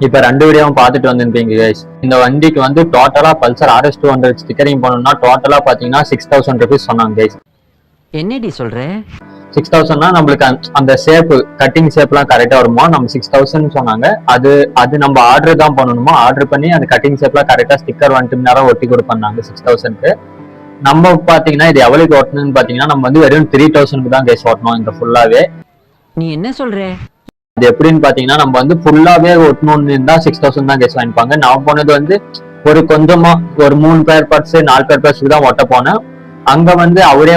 இப்ப 2 வீடியோவும் பார்த்துட்டு வந்திருப்பீங்க கைஸ். இந்த வண்டிக்கு வந்து டோட்டலா பல்சர் RS 200 ஸ்டிக்கரிங் பண்ணணும்னா டோட்டலா பாத்தீங்கன்னா 6000 rupees சொன்னாங்க கைஸ். என்னடி சொல்ற? 6000னா நம்மளுக்கு அந்த ஷேப் கட்டிங் ஷேப்லாம் கரெக்டா வருமா? நம்ம 6000 சொன்னாங்க. அது நம்ம ஆர்டர் தான் பண்ணணுமா? ஆர்டர் பண்ணி அந்த கட்டிங் ஷேப்லாம் கரெக்டா ஸ்டிக்கர் வந்துட்டு நேரம் ஒட்டி கொடுப்பாங்க 6000க்கு. நம்ம பாத்தீங்கன்னா இது எவ்வளவுக்கு ஓட்டணும்னு பாத்தீங்கன்னா நம்ம வந்து வெறும் 3000க்கு தான் கைஸ் ஓட்டணும் இந்த ஃபுல்லாவே. நீ என்ன சொல்ற? இது எப்படின்னு பாத்தீங்கன்னா நம்ம வந்து ஃபுல்லாவே ஒட்டணும்னு இருந்தா 6000 தான் கேஸ் வாங்கிப்பாங்க. நான் போனது வந்து ஒரு கொஞ்சமா ஒரு 3 பேர் பார்ட்ஸ் 4 பேர் பார்ட்ஸ்க்கு தான் ஒட்ட போனேன். அங்க வந்து அவரே